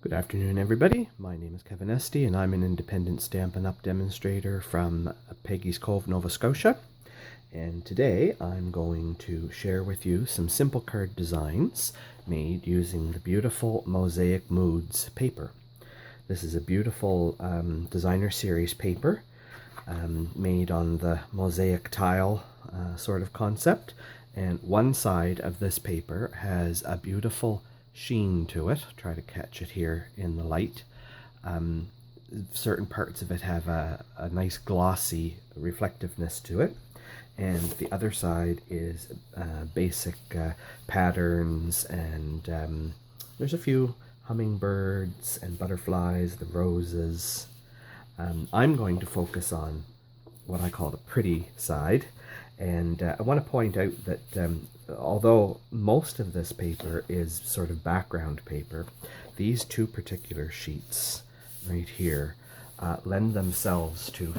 Good afternoon, everybody. My name is Kevin Esty, and I'm an independent Stampin' Up! Demonstrator from Peggy's Cove, Nova Scotia. And today I'm going to share with you some simple card designs made using the beautiful Mosaic Moods paper. This is a beautiful designer series paper made on the mosaic tile sort of concept. And one side of this paper has a beautiful sheen to it. Try to catch it here in the light. Certain parts of it have a nice glossy reflectiveness to it, and the other side is basic patterns, and there's a few hummingbirds and butterflies, the roses. I'm going to focus on what I call the pretty side, and I want to point out that although most of this paper is sort of background paper, these two particular sheets right here lend themselves to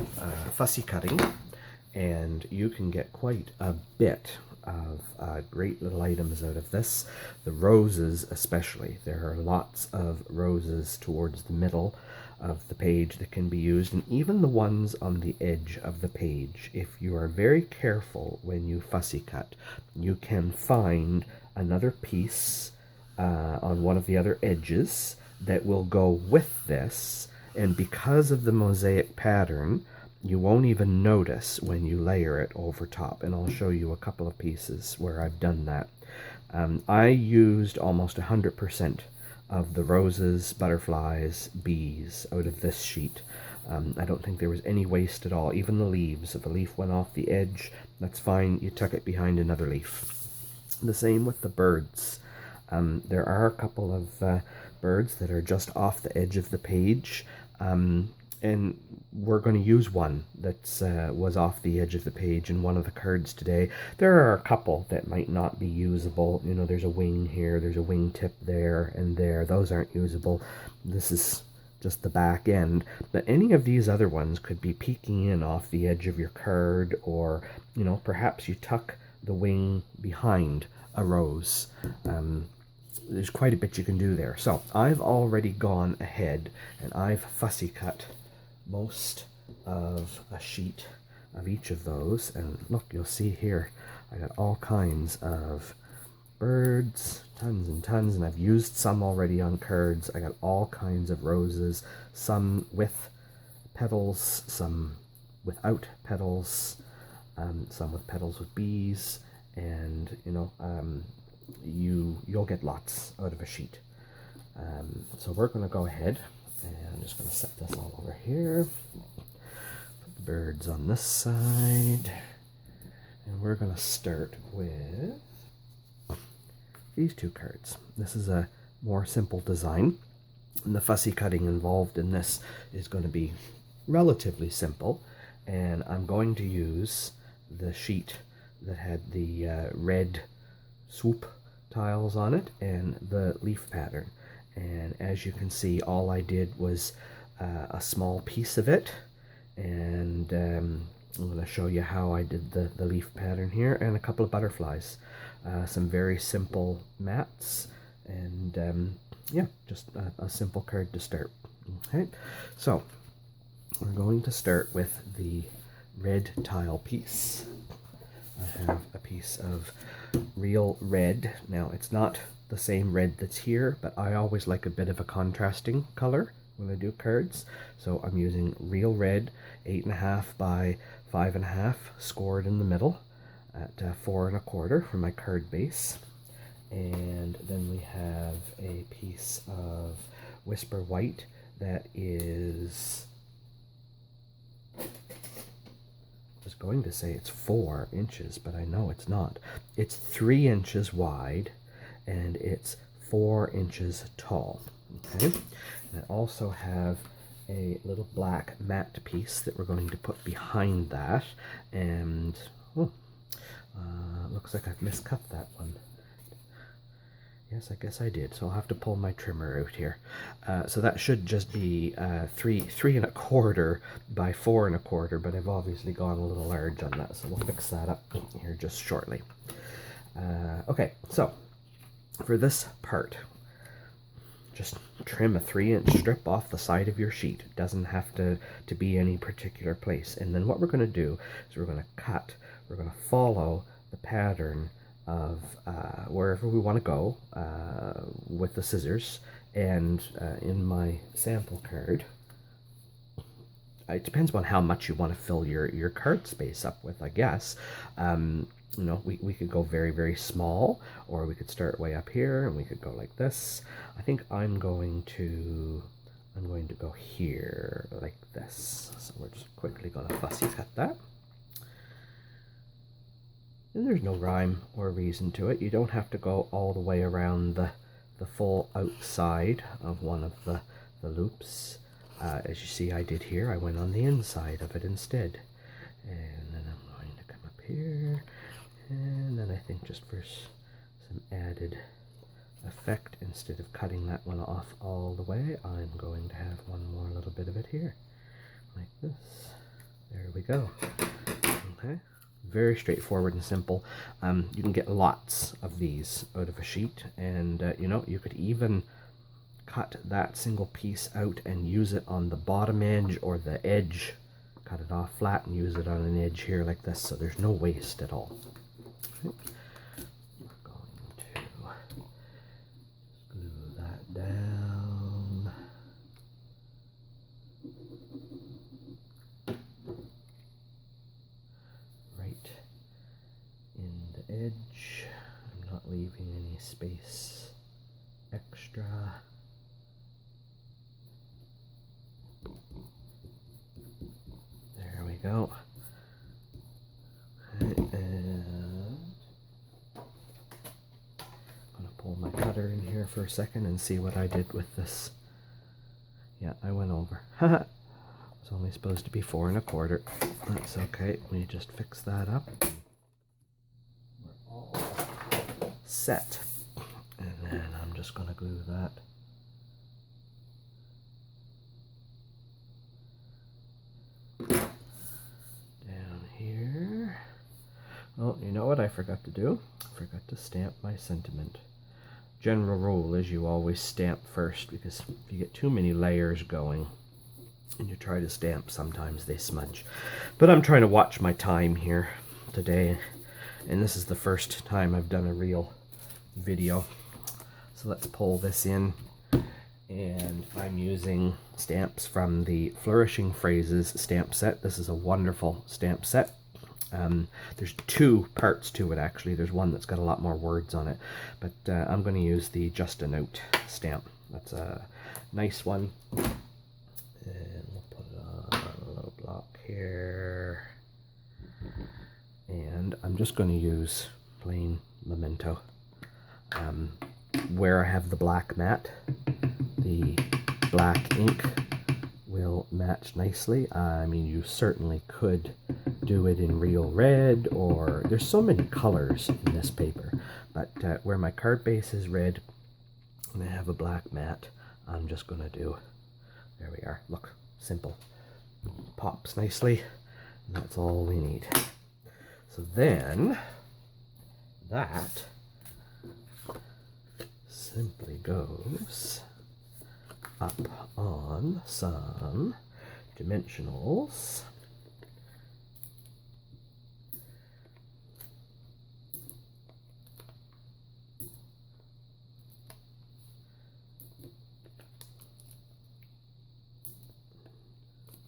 fussy cutting, and you can get quite a bit of great little items out of this. The roses especially. There are lots of roses towards the middle of the page that can be used, and even the ones on the edge of the page. If you are very careful when you fussy cut, you can find another piece on one of the other edges that will go with this, and because of the mosaic pattern, you won't even notice when you layer it over top. And I'll show you a couple of pieces where I've done that. I used almost 100% of the roses, butterflies, bees out of this sheet. I don't think there was any waste at all. Even the leaves. If a leaf went off the edge, that's fine. You tuck it behind another leaf. The same with the birds. There are a couple of birds that are just off the edge of the page, and we're going to use one that was off the edge of the page in one of the cards today. There are a couple that might not be usable. You know, there's a wing here, there's a wing tip there and there. Those aren't usable. This is just the back end. But any of these other ones could be peeking in off the edge of your card, or, you know, perhaps you tuck the wing behind a rose. There's quite a bit you can do there. So I've already gone ahead and I've fussy cut most of a sheet of each of those, and look, you'll see here I got all kinds of birds, tons and tons, and I've used some already on cards. I got all kinds of roses, some with petals, some without petals, some with petals with bees, and you know, you'll get lots out of a sheet. So we're going to go ahead, and I'm just going to set this all over here. Put the birds on this side, and we're going to start with these two cards. This is a more simple design, and the fussy cutting involved in this is going to be relatively simple, and I'm going to use the sheet that had the red swoop tiles on it and the leaf pattern. And as you can see, all I did was a small piece of it, and I'm going to show you how I did the leaf pattern here, and a couple of butterflies. Some very simple mats, and yeah, just a simple card to start. Okay, so we're going to start with the red tile piece. I have a piece of real red. Now, it's not the same red that's here, but I always like a bit of a contrasting color when I do cards. So I'm using real red, 8.5 by 5.5, scored in the middle at 4 1/4 for my card base. And then we have a piece of Whisper White that is, I was going to say it's 4 inches, but I know it's not. It's 3 inches wide, and it's 4 inches tall. Okay, and I also have a little black matte piece that we're going to put behind that, and looks like I've miscut that one. Yes, I guess I did, so I'll have to pull my trimmer out here. So that should just be 3 1/4 by 4 1/4, but I've obviously gone a little large on that, so we'll fix that up here just shortly. Okay, so for this part, just trim a 3-inch strip off the side of your sheet. It doesn't have to be any particular place. And then what we're going to do is we're going to cut, we're going to follow the pattern of wherever we want to go with the scissors. And in my sample card, it depends on how much you want to fill your card space up with, I guess. You know, we could go very, very small, or we could start way up here and we could go like this. I think I'm going to go here like this. So we're just quickly going to fussy cut that. And there's no rhyme or reason to it. You don't have to go all the way around the full outside of one of the loops. As you see I did here, I went on the inside of it instead. And then I'm going to come up here. And then I think just for some added effect, instead of cutting that one off all the way, I'm going to have one more little bit of it here. Like this. There we go. Okay. Very straightforward and simple. You can get lots of these out of a sheet, and you know, you could even cut that single piece out and use it on the bottom edge or the edge. Cut it off flat and use it on an edge here like this, so there's no waste at all. Okay. We're going to glue that down. Right in the edge. I'm not leaving any space extra. There we go. Okay, and I'm going to pull my cutter in here for a second and see what I did with this. Yeah, I went over. It's only supposed to be 4 1/4. That's okay. We just fix that up. We're all set. And then I'm just going to glue that down here. Oh, you know what I forgot to do? I forgot to stamp my sentiment. General rule is you always stamp first, because if you get too many layers going and you try to stamp, sometimes they smudge. But I'm trying to watch my time here today, and this is the first time I've done a real video. So let's pull this in, and I'm using stamps from the Flourishing Phrases stamp set. This is a wonderful stamp set. There's 2 parts to it, actually. There's one that's got a lot more words on it, but I'm going to use the Just a Note stamp. That's a nice one. And we'll put it on a little block here. And I'm just going to use plain Memento. Where I have the black mat, the black ink will match nicely. I mean, you certainly could do it in real red, or there's so many colors in this paper, but where my card base is red and I have a black mat, I'm just going to do, there we are, look, simple, pops nicely, and that's all we need. So then that simply goes up on some dimensionals.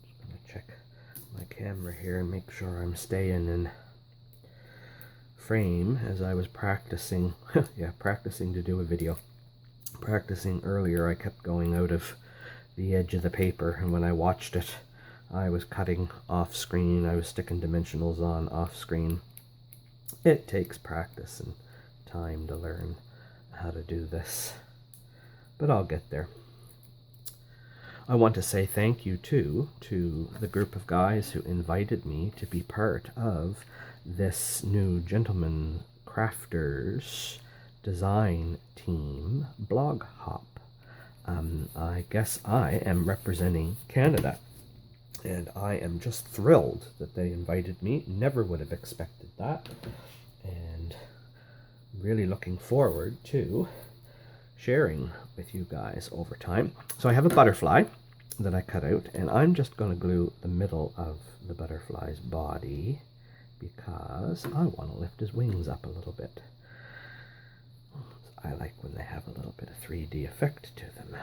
Just going to check my camera here and make sure I'm staying in frame as I was practicing. Yeah, practicing to do a video. Practicing earlier, I kept going out of the edge of the paper, and when I watched it, I was cutting off screen. I was sticking dimensionals on off screen. It takes practice and time to learn how to do this, but I'll get there. I want to say thank you too to the group of guys who invited me to be part of this new Gentleman Crafters design team blog hop. I guess I am representing Canada, and I am just thrilled that they invited me. Never would have expected that, and really looking forward to sharing with you guys over time. So I have a butterfly that I cut out, and I'm just going to glue the middle of the butterfly's body because I want to lift his wings up a little bit. I like when they have a little bit of 3D effect to them.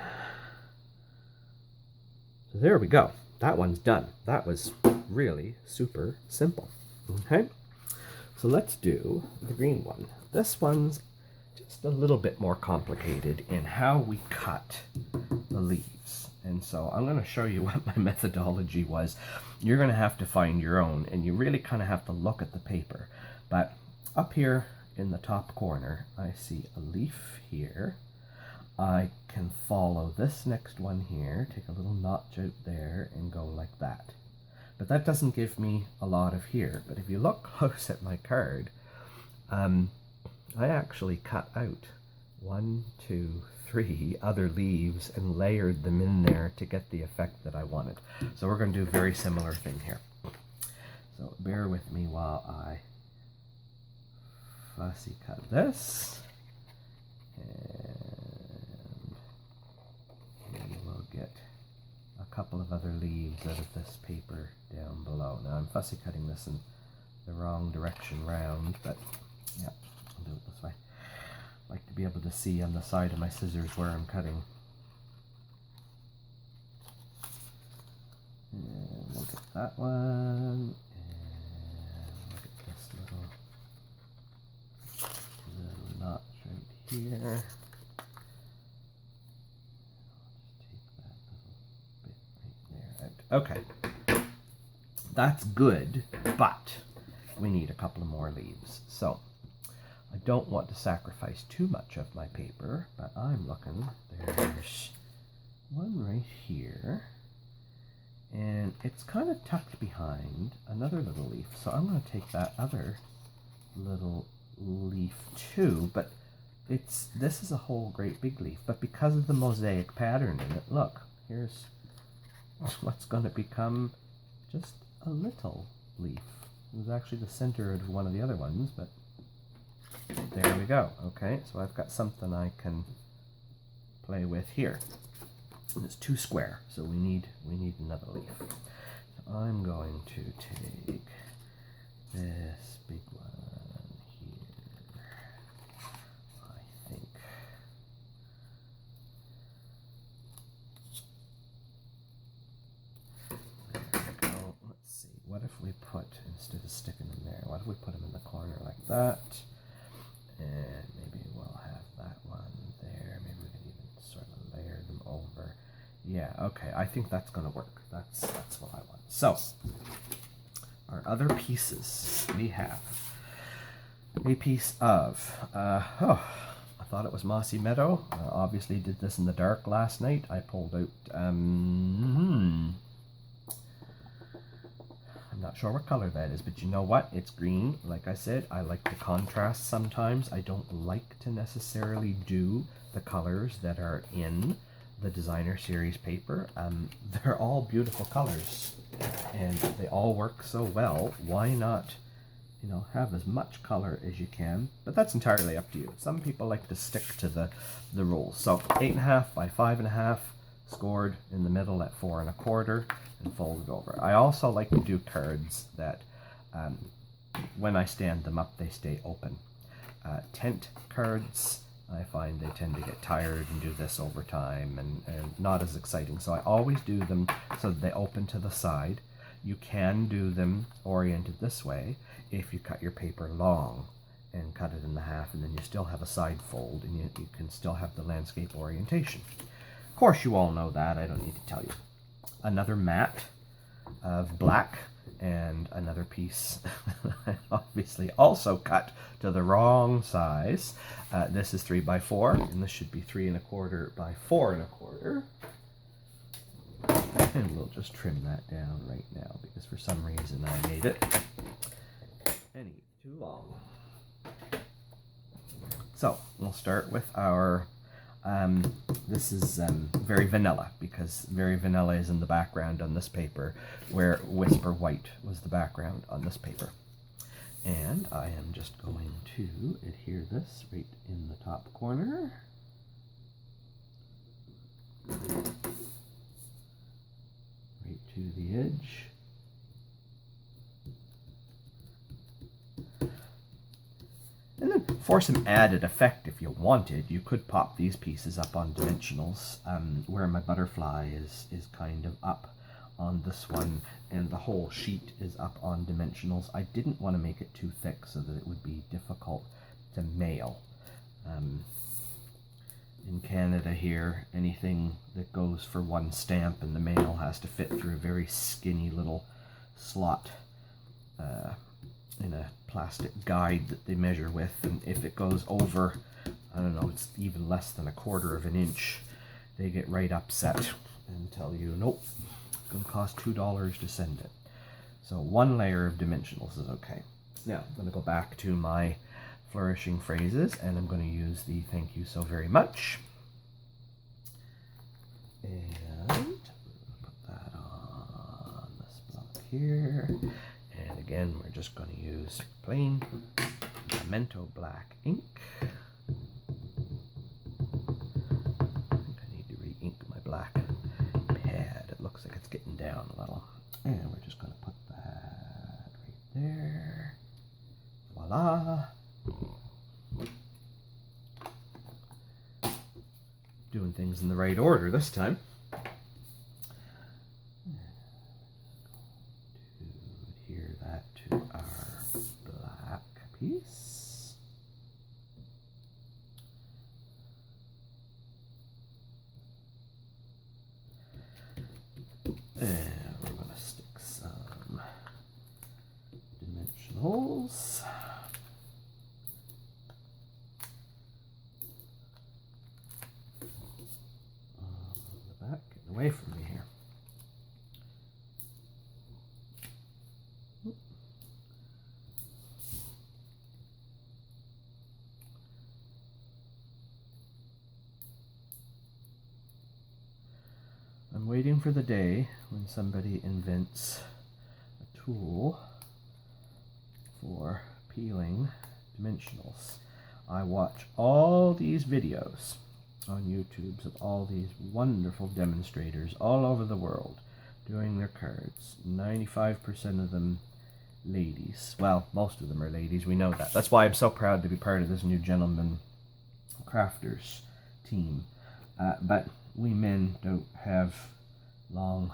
So there we go. That one's done. That was really super simple. Okay, so let's do the green one. This one's just a little bit more complicated in how we cut the leaves. And so I'm going to show you what my methodology was. You're going to have to find your own, and you really kind of have to look at the paper. But up here in the top corner, I see a leaf here. I can follow this next one here, take a little notch out there and go like that. But that doesn't give me a lot of here. But if you look close at my card, I actually cut out 1, 2, 3 other leaves and layered them in there to get the effect that I wanted. So we're going to do a very similar thing here. So bear with me while I fussy cut this. And we will get a couple of other leaves out of this paper down below. Now I'm fussy cutting this in the wrong direction round, but yeah, I'll do it this way. I like to be able to see on the side of my scissors where I'm cutting. And look at that one, and look at this little notch right here. Okay, that's good, but we need a couple of more leaves. So I don't want to sacrifice too much of my paper, but I'm looking. There's one right here, and it's kind of tucked behind another little leaf. So I'm going to take that other little leaf too, but this is a whole great big leaf. But because of the mosaic pattern in it, look, here's what's going to become just a little leaf. It was actually the center of one of the other ones, but there we go. Okay, so I've got something I can play with here. And it's too square, so we need another leaf. So I'm going to take this big one here. I think. What if we put, instead of sticking them there, what if we put them in the corner like that? And maybe we'll have that one there. Maybe we can even sort of layer them over. Yeah, okay, I think that's going to work. That's what I want. So, our other pieces, we have a piece of, I thought it was Mossy Meadow. Obviously did this in the dark last night. I pulled out, I'm not sure what color that is, but you know what? It's green. Like I said, I like the contrast sometimes. I don't like to necessarily do the colors that are in the designer series paper. They're all beautiful colors and they all work so well. Why not, you know, have as much color as you can? But that's entirely up to you. Some people like to stick to the rules. So 8.5 by 5.5, scored in the middle at 4 1/4, and folded over. I also like to do cards that when I stand them up, they stay open. Tent cards, I find they tend to get tired and do this over time and not as exciting. So I always do them so that they open to the side. You can do them oriented this way if you cut your paper long and cut it in the half, and then you still have a side fold and you can still have the landscape orientation. Of course, you all know that. I don't need to tell you. Another mat of black and another piece I obviously also cut to the wrong size. This is 3 by 4, and this should be 3 1/4 by 4 1/4. And we'll just trim that down right now because for some reason I made it any too long. So we'll start with our this is very vanilla, because very vanilla is in the background on this paper, where Whisper White was the background on this paper. And I am just going to adhere this right in the top corner. right to the edge. And then for some added effect, if you wanted, you could pop these pieces up on dimensionals, where my butterfly is kind of up on this one, and the whole sheet is up on dimensionals. I didn't want to make it too thick so that it would be difficult to mail. In Canada here, anything that goes for one stamp in the mail has to fit through a very skinny little slot in a plastic guide that they measure with, and if it goes over, I don't know, it's even less than 1/4 of an inch, they get right upset and tell you, nope, it's going to cost $2 to send it. So one layer of dimensionals is okay. Now I'm going to go back to my flourishing phrases, and I'm going to use the thank you so very much. And put that on this block here. And again, we're just going to use plain Pimento black ink. I think I need to re-ink my black pad. It looks like it's getting down a little. And we're just going to put that right there. Voila. Doing things in the right order this time. Adhere that to our black piece. And we're going to stick some dimensionals. Away from me here. I'm waiting for the day when somebody invents a tool for peeling dimensionals. I watch all these videos on YouTube of all these wonderful demonstrators all over the world doing their cards. 95% of them ladies. Well, most of them are ladies, we know that. That's why I'm so proud to be part of this new gentleman crafters team. But we men don't have long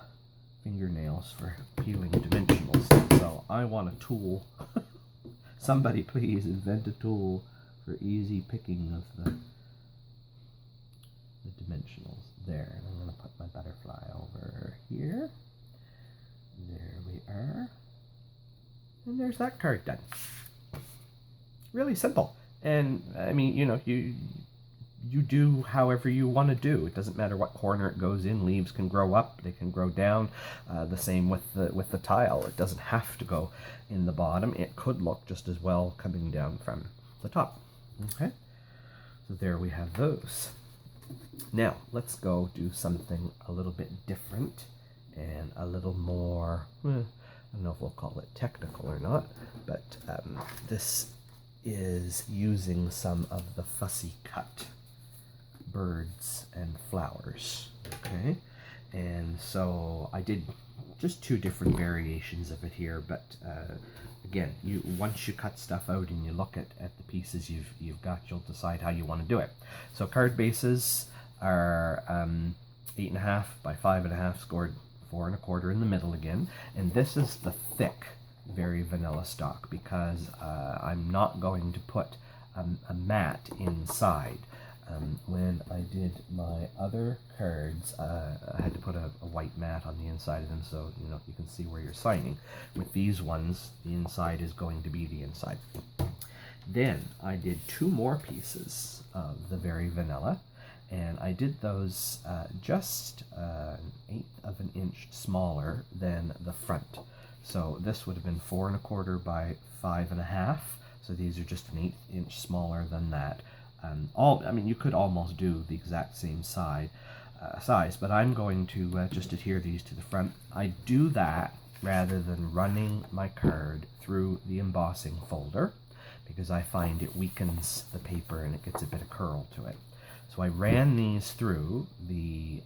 fingernails for peeling dimensionals, so I want a tool. Somebody please invent a tool for easy picking of the dimensionals. There, and I'm going to put my butterfly over here. There we are. And there's that card done. Really simple. And I mean, you know, you do however you want to do. It doesn't matter what corner it goes in. Leaves can grow up, they can grow down. The same with the tile. It doesn't have to go in the bottom. It could look just as well coming down from the top. Okay, so there we have those. Now, let's go do something a little bit different and a little more, I don't know if we'll call it technical or not, but this is using some of the fussy cut birds and flowers, okay? And so I did just 2 different variations of it here, but again, once you cut stuff out and you look at the pieces you've got, you'll decide how you want to do it. So card bases are 8.5 by 5.5, scored 4 1/4 in the middle again, and this is the thick, very vanilla stock because I'm not going to put a mat inside. When I did my other cards, I had to put a white mat on the inside of them so you know you can see where you're signing. With these ones, the inside is going to be the inside. Then I did 2 more pieces of the very vanilla, and I did those just 1/8 of an inch smaller than the front. So this would have been 4 1/4 by 5.5. So these are just 1/8 inch smaller than that. I mean, you could almost do the exact same size, but I'm going to just adhere these to the front. I do that rather than running my card through the embossing folder because I find it weakens the paper and it gets a bit of curl to it. So I ran these through the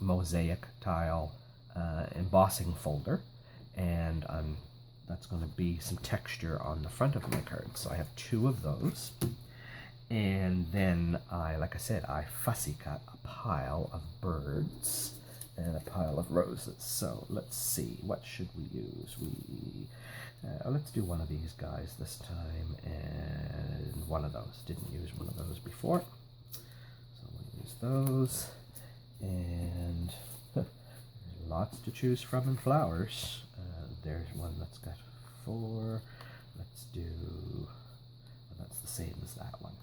Mosaic tile embossing folder, and that's going to be some texture on the front of my card. So I have 2 of those. And then like I said, I fussy cut a pile of birds and a pile of roses. So let's see, what should we use? Let's do one of these guys this time, and one of those. Didn't use one of those before. So we'll use those. And lots to choose from in flowers. There's one that's got 4. Let's do, well, that's the same as that one.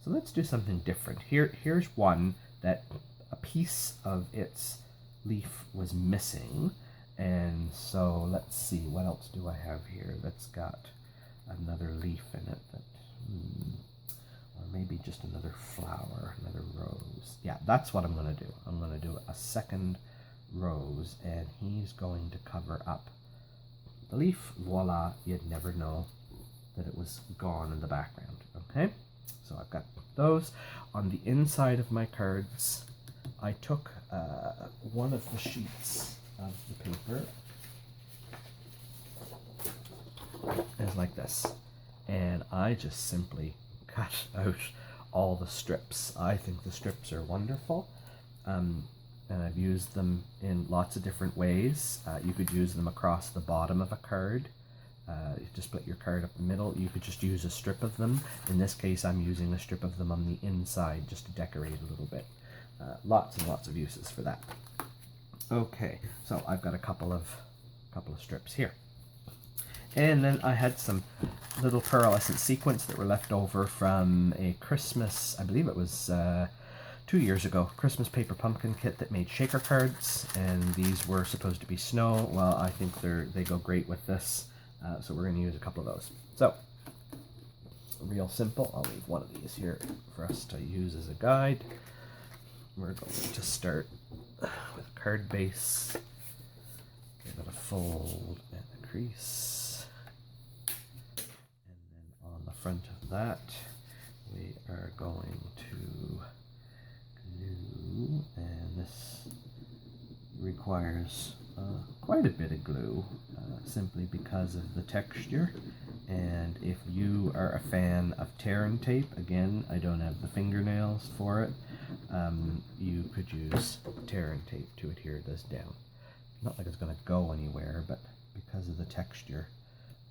So let's do something different. Here's one that a piece of its leaf was missing. And so let's see, what else do I have here that's got another leaf in it that, or maybe just another flower, another rose. Yeah, that's what I'm going to do. I'm going to do a second rose, and he's going to cover up the leaf. Voila, you'd never know that it was gone in the background. Okay, so I've got those. On the inside of my cards, I took one of the sheets of the paper is like this, and I just simply cut out all the strips. I think the strips are wonderful, and I've used them in lots of different ways. You could use them across the bottom of a card. You just split your card up the middle. You could just use a strip of them. In this case, I'm using a strip of them on the inside just to decorate a little bit. Lots and lots of uses for that. Okay, so I've got a couple of strips here. And then I had some little pearlescent sequins that were left over from a Christmas, I believe it was 2 years ago, Christmas paper pumpkin kit that made shaker cards, and these were supposed to be snow. Well, I think they go great with this, so we're going to use a couple of those. So, real simple. I'll leave one of these here for us to use as a guide. We're going to start with a card base, give it a fold and a crease, and then on the front of that we are going to glue, and this requires quite a bit of glue, simply because of the texture. And if you are a fan of tear and tape, again, I don't have the fingernails for it, you could use tear and tape to adhere this down. Not like it's going to go anywhere, but because of the texture,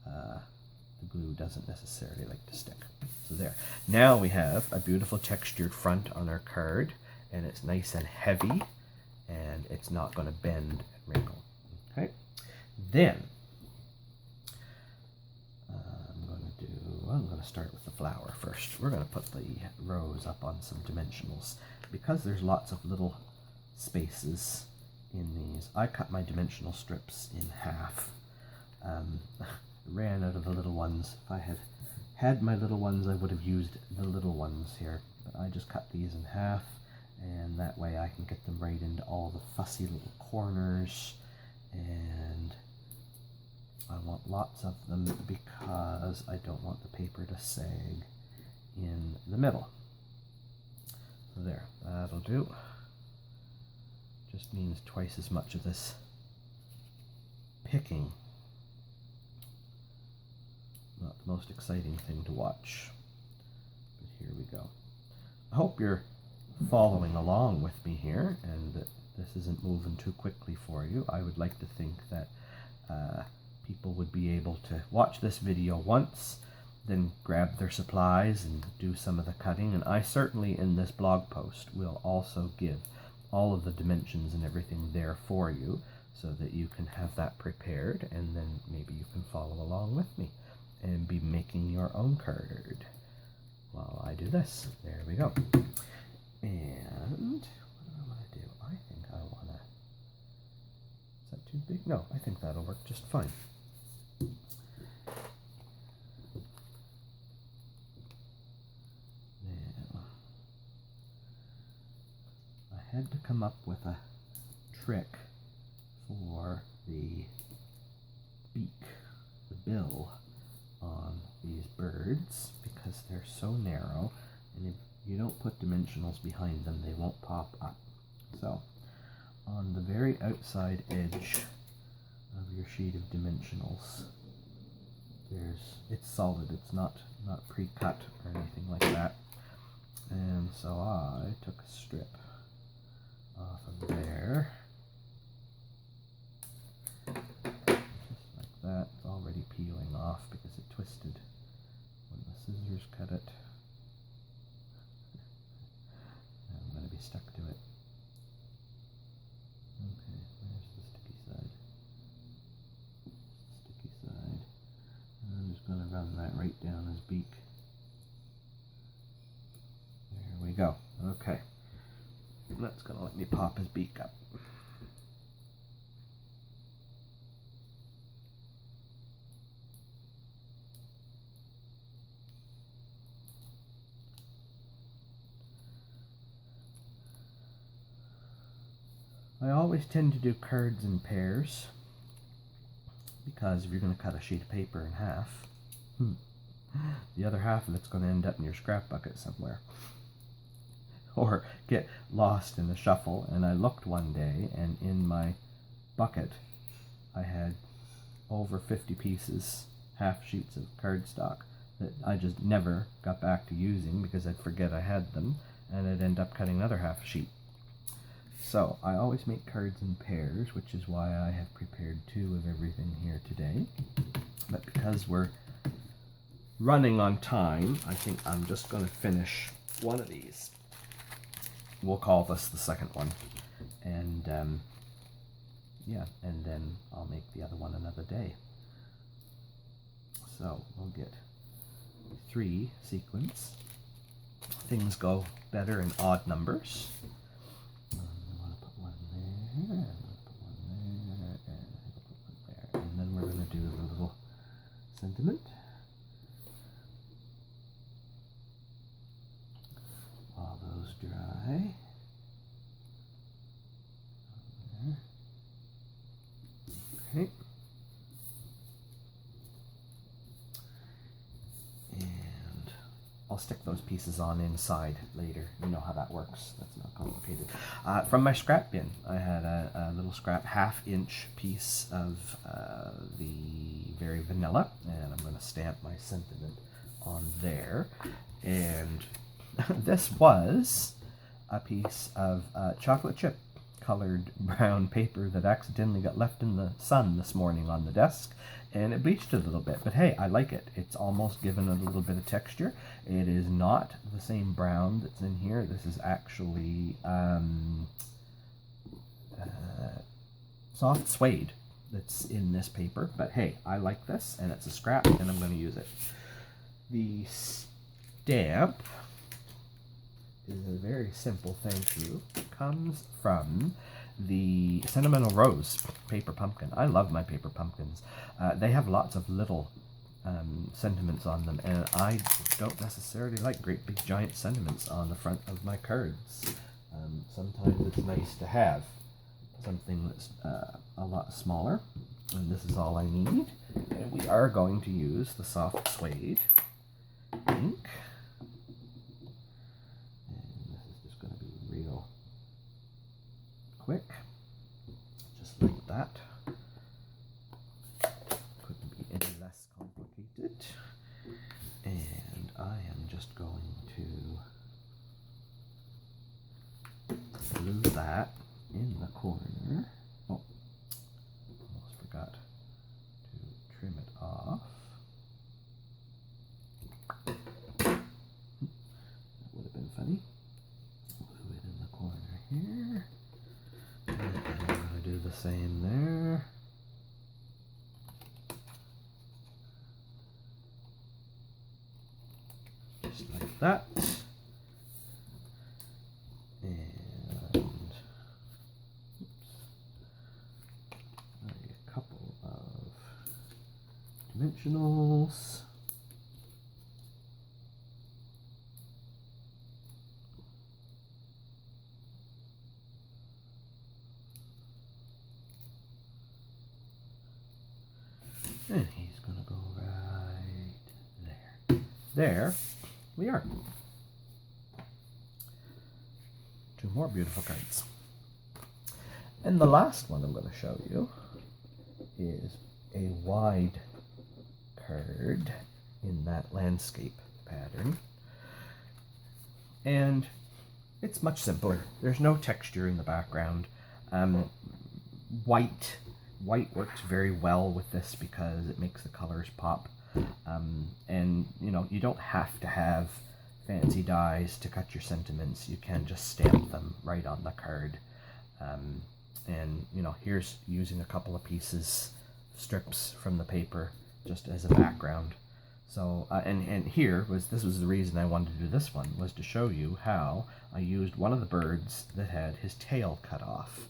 the glue doesn't necessarily like to stick. So there. Now we have a beautiful textured front on our card, and it's nice and heavy, and it's not going to bend and wrinkle. Okay. Then I'm going to start with the flower first. We're going to put the rose up on some dimensionals. Because there's lots of little spaces in these, I cut my dimensional strips in half. Ran out of the little ones. If I had my little ones, I would have used the little ones here. But I just cut these in half, and that way I can get them right into all the fussy little corners. And I want lots of them because I don't want the paper to sag in the middle. So there, that'll do. Just means twice as much of this picking. Not the most exciting thing to watch, but here we go. I hope you're following along with me here, and that this isn't moving too quickly for you. I would like to think that people would be able to watch this video once, then grab their supplies and do some of the cutting. And I certainly, in this blog post, will also give all of the dimensions and everything there for you, so that you can have that prepared, and then maybe you can follow along with me and be making your own card while I do this. There we go. And what do I want to do? I think I want to... Is that too big? No, I think that'll work just fine. Now, I had to come up with a trick for the beak, the bill on these birds, because they're so narrow, and you don't put dimensionals behind them, they won't pop up. So on the very outside edge of your sheet of dimensionals, it's solid, it's not pre-cut or anything like that. And so I took a strip off of there, just like that. It's already peeling off because it twisted when the scissors cut it. I'm going to be stuck to it. Okay, there's the sticky side. Sticky side. And I'm just going to run that right down his beak. There we go. Okay. That's going to let me pop his beak up. I always tend to do cards in pairs, because if you're going to cut a sheet of paper in half, the other half of it's going to end up in your scrap bucket somewhere, or get lost in the shuffle. And I looked one day, and in my bucket I had over 50 pieces, half sheets of cardstock that I just never got back to using because I'd forget I had them, and I'd end up cutting another half sheet. So I always make cards in pairs, which is why I have prepared 2 of everything here today. But because we're running on time, I think I'm just going to finish one of these. We'll call this the second one. And yeah, and then I'll make the other one another day. So we'll get 3 sequins. Things go better in odd numbers. And then we're going to do the little sentiment. While those dry. Okay. And I'll stick those pieces on inside later. You know how that works. That's not complicated. From my scrap bin, I had a little scrap 1/2 inch piece of the very vanilla, and I'm going to stamp my sentiment on there. And this was a piece of chocolate chip colored brown paper that accidentally got left in the sun this morning on the desk, and it bleached a little bit, but hey, I like it. It's almost given a little bit of texture. It is not the same brown that's in here. This is actually soft suede that's in this paper, but hey, I like this, and it's a scrap, and I'm going to use it. The stamp is a very simple thank you. It comes from the Sentimental Rose paper pumpkin. I love my paper pumpkins. They have lots of little sentiments on them, and I don't necessarily like great big giant sentiments on the front of my cards. Sometimes it's nice to have something that's a lot smaller, and this is all I need. And we are going to use the soft suede ink. Real quick, just like that. Couldn't be any less complicated. And I am just going to glue that in the corner. Oh, almost forgot to trim it off. That would have been funny. Here, and I'm going to do the same there. Just like that. And oops, a couple of dimensionals. And he's going to go right there. There we are. more beautiful cards. And the last one I'm going to show you is a wide card in that landscape pattern. And it's much simpler. There's no texture in the background. White works very well with this because it makes the colors pop. And you know, you don't have to have fancy dies to cut your sentiments. You can just stamp them right on the card. And you know, here's using a couple of strips from the paper just as a background. So and this was the reason I wanted to do this one, was to show you how I used one of the birds that had his tail cut off.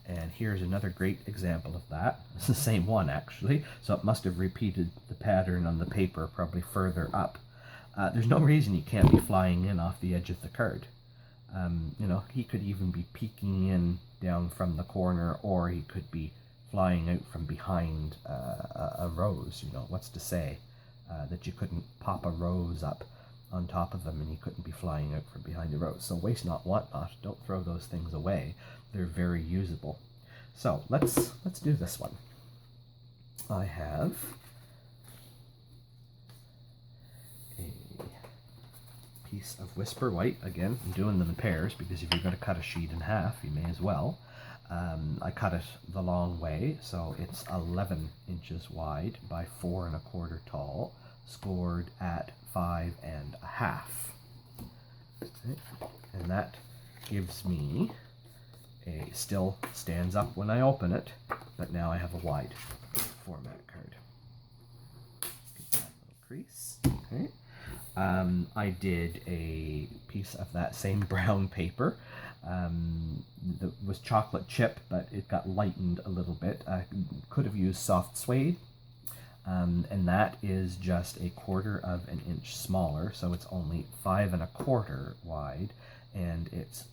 And here's another great example of that. It's the same one, actually, so it must have repeated the pattern on the paper, probably further up. There's no reason he can't be flying in off the edge of the card. You know, he could even be peeking in down from the corner, or he could be flying out from behind a rose. You know, what's to say that you couldn't pop a rose up on top of him and he couldn't be flying out from behind the rose? So waste not, want not. Don't throw those things away. They're very usable. So let's do this one. I have a piece of Whisper White. Again, I'm doing them in pairs because if you're going to cut a sheet in half, you may as well. I cut it the long way, so it's 11 inches wide by 4 1/4 tall, scored at 5 1/2. Okay. And that gives me still stands up when I open it, but now I have a wide format card. Get that little crease. Okay. I did a piece of that same brown paper that was chocolate chip, but it got lightened a little bit. I could have used soft suede, and that is just 1/4 inch smaller, so it's only 5 1/4 wide, and it's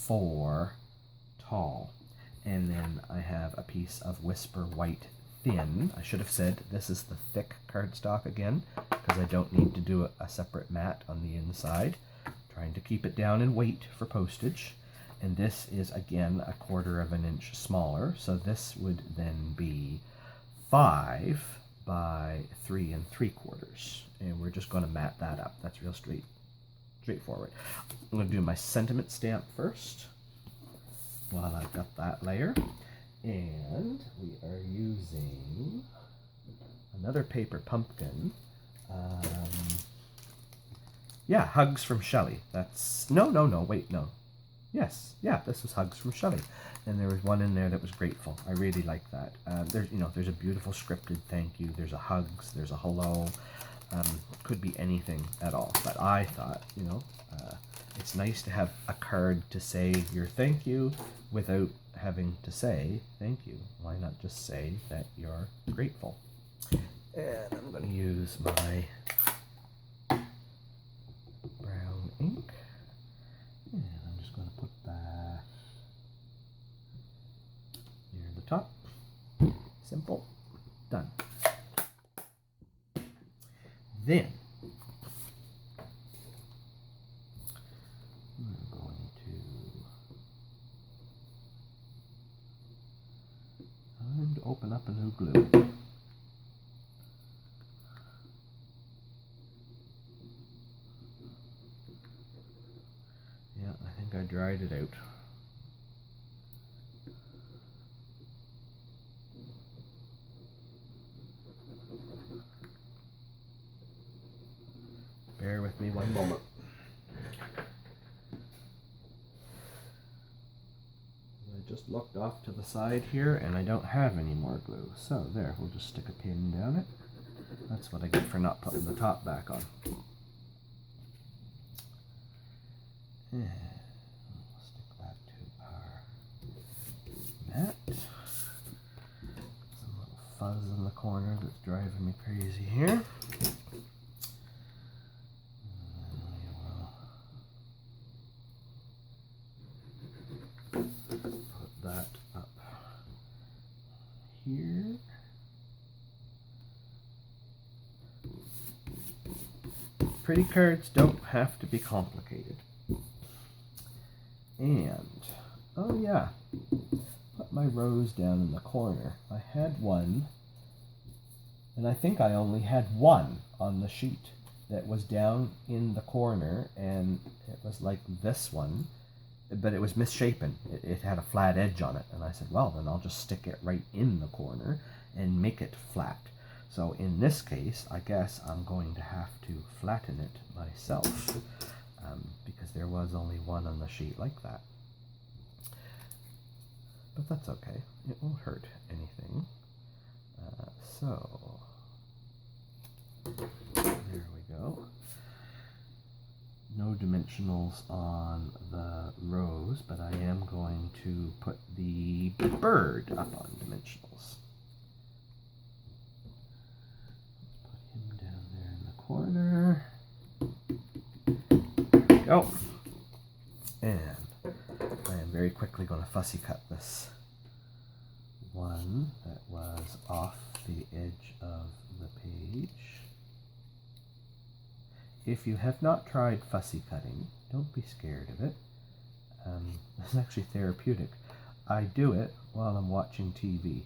4 tall. And then I have a piece of Whisper White thin. I should have said this is the thick cardstock again, because I don't need to do a separate mat on the inside. Trying to keep it down in weight for postage. And this is again 1/4 inch smaller, so this would then be 5 by 3 3/4. And we're just going to mat that up. That's real straightforward. I'm going to do my sentiment stamp first while I've got that layer. And we are using another paper pumpkin. Yeah, Hugs from Shelley. That's, no, wait, no. Yes, yeah, this was Hugs from Shelley. And there was one in there that was Grateful. I really like that. There's a beautiful scripted thank you. There's a hugs, there's a hello. Could be anything at all. But I thought, it's nice to have a card to say your thank you without having to say thank you. Why not just say that you're grateful? And I'm going to use my brown ink. And I'm just going to put that near the top. Simple. Done. Then I'm going to open up a new glue. Yeah, I think I dried it out. Bear with me one moment. I just looked off to the side here and I don't have any more glue. So there, we'll just stick a pin down it. That's what I get for not putting the top back on. And we'll stick that to our mat. Some little fuzz in the corner that's driving me crazy here. Put that up here. Pretty cards don't have to be complicated. And, oh yeah, put my rose down in the corner. I had one, and I think I only had one on the sheet that was down in the corner, and it was like this one, but it was misshapen. It had a flat edge on it, and I said, well, then I'll just stick it right in the corner and make it flat. So in this case, I guess I'm going to have to flatten it myself, because there was only one on the sheet like that. But that's okay. It won't hurt anything. So there we go. No dimensionals on the rose, but I am going to put the bird up on dimensionals. Put him down there in the corner. There we go. And I am very quickly going to fussy cut this one that was off the edge of the page. If you have not tried fussy cutting, don't be scared of it. It's actually therapeutic. I do it while I'm watching TV.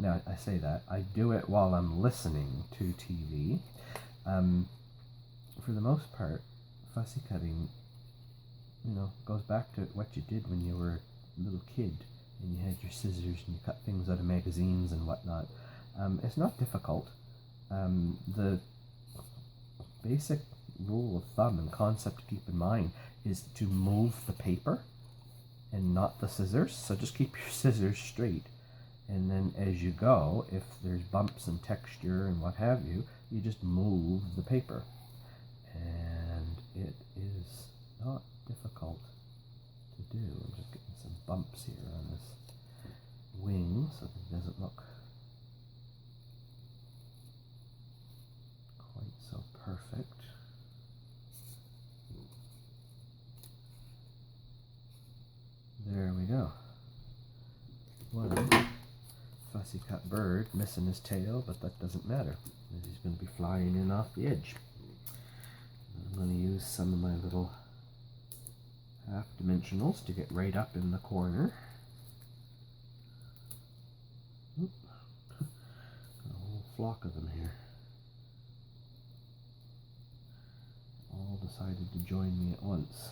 Now, I say that. I do it while I'm listening to TV. For the most part, fussy cutting, goes back to what you did when you were a little kid and you had your scissors and you cut things out of magazines and whatnot. It's not difficult. The basic rule of thumb and concept to keep in mind is to move the paper and not the scissors. So just keep your scissors straight, and then as you go, if there's bumps and texture and what have you, you just move the paper. And it is not difficult to do. I'm just getting some bumps here on this wing so that it doesn't look quite so perfect. There we go. One fussy cut bird missing his tail, but that doesn't matter. He's going to be flying in off the edge. I'm going to use some of my little half dimensionals to get right up in the corner. Oop. A whole flock of them here. All decided to join me at once.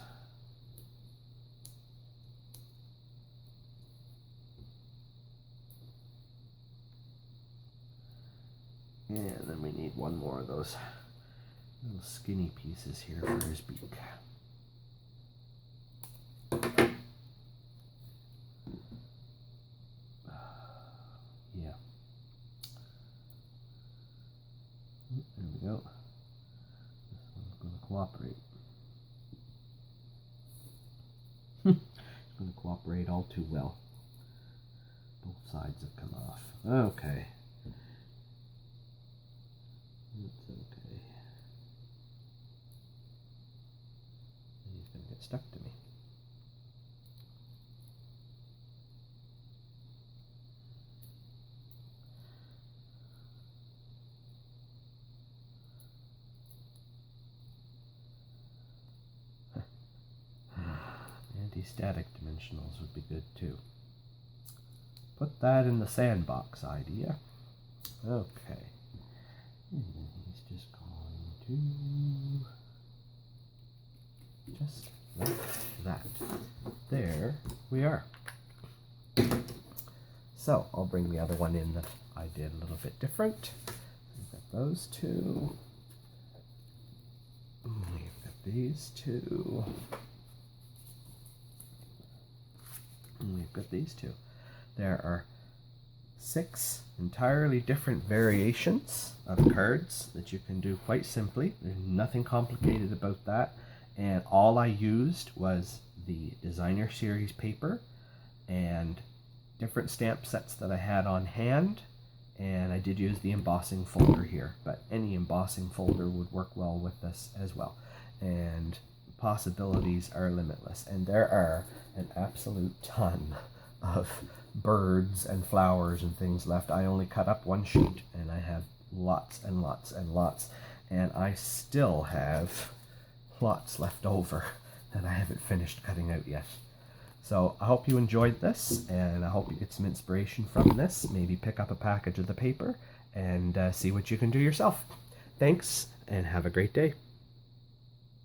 And then we need one more of those little skinny pieces here for his beak. Yeah. There we go. This one's going to cooperate. It's going to cooperate all too well. Both sides have come off. Okay. It's okay. He's going to get stuck to me. Anti-static dimensionals would be good too. Put that in the sandbox idea. Okay. And then he's just going to just like that. There we are. So I'll bring the other one in that I did a little bit different. We've got those two. We've got these two. And we've got these two. There are 6 entirely different variations of cards that you can do quite simply. There's nothing complicated about that. And all I used was the designer series paper and different stamp sets that I had on hand. And I did use the embossing folder here, but any embossing folder would work well with this as well. And possibilities are limitless. And there are an absolute ton of birds and flowers and things left. I only cut up one sheet and I have lots and lots and lots, and I still have lots left over that I haven't finished cutting out yet. So I hope you enjoyed this, and I hope you get some inspiration from this. Maybe pick up a package of the paper and see what you can do yourself. Thanks, and have a great day.